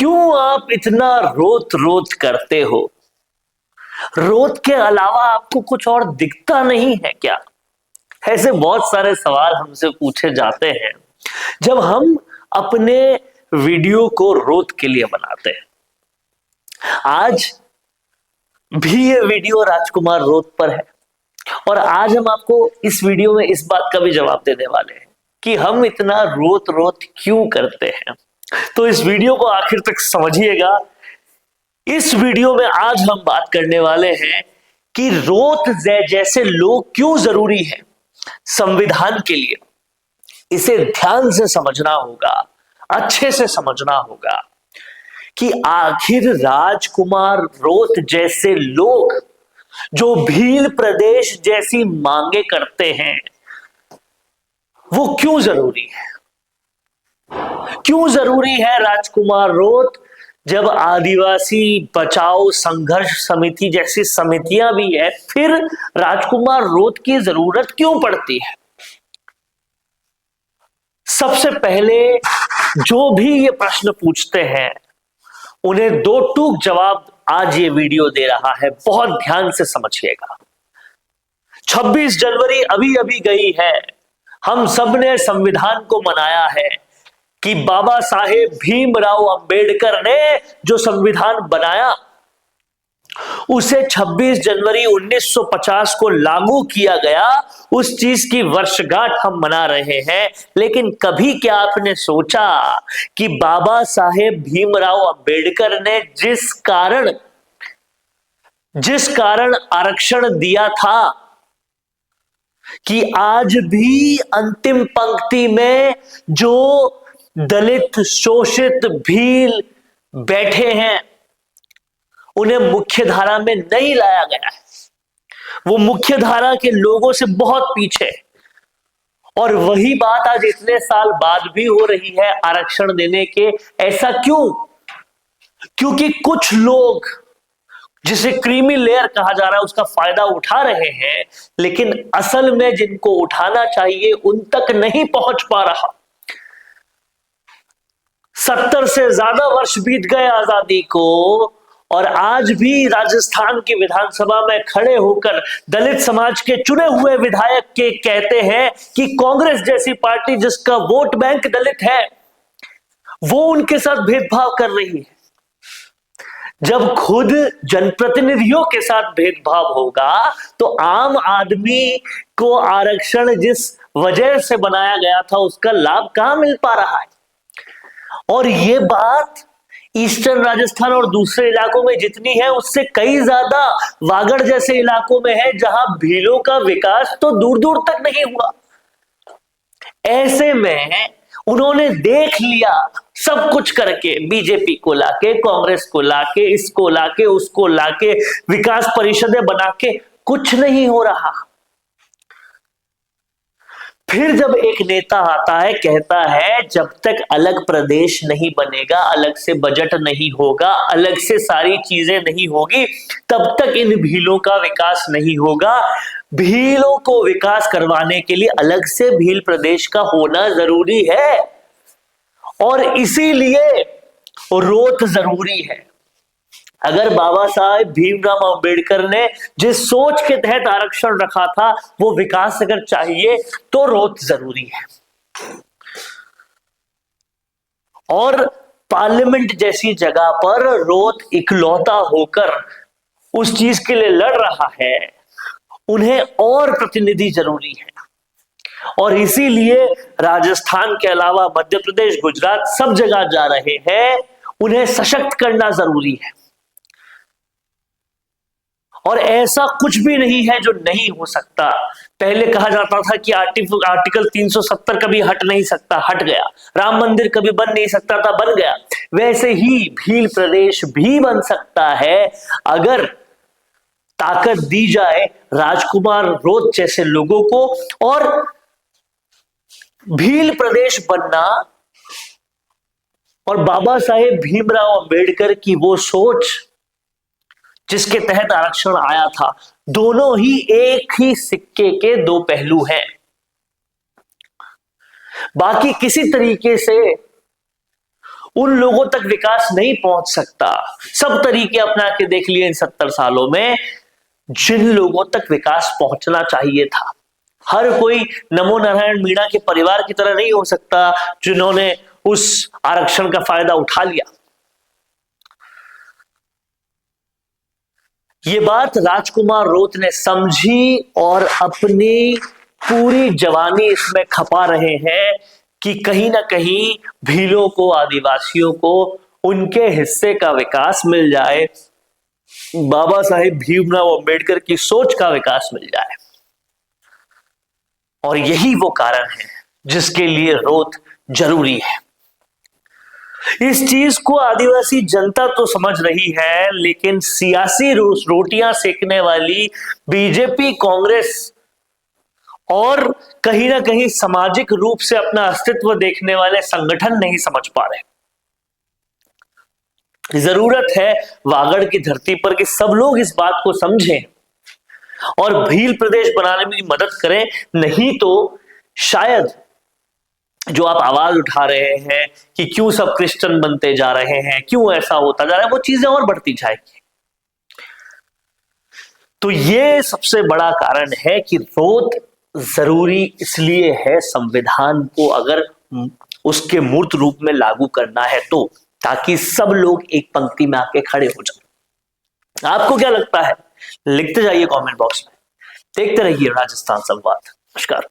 क्यों आप इतना रोत रोत करते हो? रोत के अलावा आपको कुछ और दिखता नहीं है क्या? ऐसे बहुत सारे सवाल हमसे पूछे जाते हैं जब हम अपने वीडियो को रोत के लिए बनाते हैं। आज भी ये वीडियो राजकुमार रोत पर है और आज हम आपको इस वीडियो में इस बात का भी जवाब देने वाले हैं कि हम इतना रोत रोत क्यों करते हैं। तो इस वीडियो को आखिर तक समझिएगा। इस वीडियो में आज हम बात करने वाले हैं कि रोत जैसे लोग क्यों जरूरी है संविधान के लिए। इसे ध्यान से समझना होगा, अच्छे से समझना होगा कि आखिर राजकुमार रोत जैसे लोग जो भील प्रदेश जैसी मांगे करते हैं वो क्यों जरूरी है। क्यों जरूरी है राजकुमार रोत, जब आदिवासी बचाओ संघर्ष समिति जैसी समितियां भी है, फिर राजकुमार रोत की जरूरत क्यों पड़ती है? सबसे पहले जो भी ये प्रश्न पूछते हैं उन्हें दो टूक जवाब आज ये वीडियो दे रहा है। बहुत ध्यान से समझिएगा। 26 जनवरी अभी अभी गई है। हम सब ने संविधान को मनाया है कि बाबा साहेब भीमराव अंबेडकर ने जो संविधान बनाया उसे 26 जनवरी 1950 को लागू किया गया। उस चीज की वर्षगांठ हम मना रहे हैं। लेकिन कभी क्या आपने सोचा कि बाबा साहेब भीमराव अंबेडकर ने जिस कारण आरक्षण दिया था कि आज भी अंतिम पंक्ति में जो दलित शोषित भील बैठे हैं उन्हें मुख्य धारा में नहीं लाया गया है। वो मुख्य धारा के लोगों से बहुत पीछे। और वही बात आज इतने साल बाद भी हो रही है आरक्षण देने के। ऐसा क्यों? क्योंकि कुछ लोग जिसे क्रीमी लेयर कहा जा रहा है उसका फायदा उठा रहे हैं, लेकिन असल में जिनको उठाना चाहिए उन तक नहीं पहुंच पा रहा। 70 से ज्यादा वर्ष बीत गए आजादी को और आज भी राजस्थान की विधानसभा में खड़े होकर दलित समाज के चुने हुए विधायक के कहते हैं कि कांग्रेस जैसी पार्टी जिसका वोट बैंक दलित है वो उनके साथ भेदभाव कर रही है। जब खुद जनप्रतिनिधियों के साथ भेदभाव होगा तो आम आदमी को आरक्षण जिस वजह से बनाया गया था उसका लाभ कहां मिल पा रहा है। और ये बात ईस्टर्न राजस्थान और दूसरे इलाकों में जितनी है उससे कई ज्यादा वागड़ जैसे इलाकों में है जहां भीलों का विकास तो दूर दूर तक नहीं हुआ। ऐसे में उन्होंने देख लिया सब कुछ करके, बीजेपी को लाके, कांग्रेस को लाके, इसको लाके, उसको लाके, विकास परिषदें बना के, कुछ नहीं हो रहा। फिर जब एक नेता आता है कहता है जब तक अलग प्रदेश नहीं बनेगा, अलग से बजट नहीं होगा, अलग से सारी चीजें नहीं होगी, तब तक इन भीलों का विकास नहीं होगा। भीलों को विकास करवाने के लिए अलग से भील प्रदेश का होना जरूरी है और इसीलिए रोत जरूरी है। अगर बाबा साहेब भीमराव अंबेडकर ने जिस सोच के तहत आरक्षण रखा था वो विकास अगर चाहिए तो रोत जरूरी है। और पार्लियामेंट जैसी जगह पर रोत इकलौता होकर उस चीज के लिए लड़ रहा है, उन्हें और प्रतिनिधि जरूरी है। और इसीलिए राजस्थान के अलावा मध्य प्रदेश, गुजरात सब जगह जा रहे हैं। उन्हें सशक्त करना जरूरी है और ऐसा कुछ भी नहीं है जो नहीं हो सकता। पहले कहा जाता था कि आर्टिकल 370 कभी हट नहीं सकता, हट गया। राम मंदिर कभी बन नहीं सकता था, बन गया। वैसे ही भील प्रदेश भी बन सकता है अगर ताकत दी जाए राजकुमार रोत जैसे लोगों को। और भील प्रदेश बनना और बाबा साहेब भीमराव अंबेडकर की वो सोच जिसके तहत आरक्षण आया था, दोनों ही एक ही सिक्के के दो पहलू हैं। बाकी किसी तरीके से उन लोगों तक विकास नहीं पहुंच सकता। सब तरीके अपना के देख लिए इन 70 सालों में, जिन लोगों तक विकास पहुंचना चाहिए था। हर कोई नमो नारायण मीणा के परिवार की तरह नहीं हो सकता जिन्होंने उस आरक्षण का फायदा उठा लिया। ये बात राजकुमार रोत ने समझी और अपनी पूरी जवानी इसमें खपा रहे हैं कि कहीं ना कहीं भीलों को, आदिवासियों को उनके हिस्से का विकास मिल जाए, बाबा साहेब भीमराव अंबेडकर की सोच का विकास मिल जाए। और यही वो कारण है जिसके लिए रोत जरूरी है। इस चीज को आदिवासी जनता तो समझ रही है, लेकिन सियासी रोटियां सेकने वाली बीजेपी, कांग्रेस और कहीं ना कहीं सामाजिक रूप से अपना अस्तित्व देखने वाले संगठन नहीं समझ पा रहे। जरूरत है वागड़ की धरती पर कि सब लोग इस बात को समझें और भील प्रदेश बनाने में मदद करें। नहीं तो शायद जो आप आवाज उठा रहे हैं कि क्यों सब क्रिश्चियन बनते जा रहे हैं, क्यों ऐसा होता जा रहा है, वो चीजें और बढ़ती जाएगी। तो ये सबसे बड़ा कारण है कि रोत जरूरी इसलिए है संविधान को अगर उसके मूर्त रूप में लागू करना है तो, ताकि सब लोग एक पंक्ति में आके खड़े हो जाए। आपको क्या लगता है? लिखते जाइए कमेंट बॉक्स में। देखते रहिए राजस्थान संवाद। नमस्कार।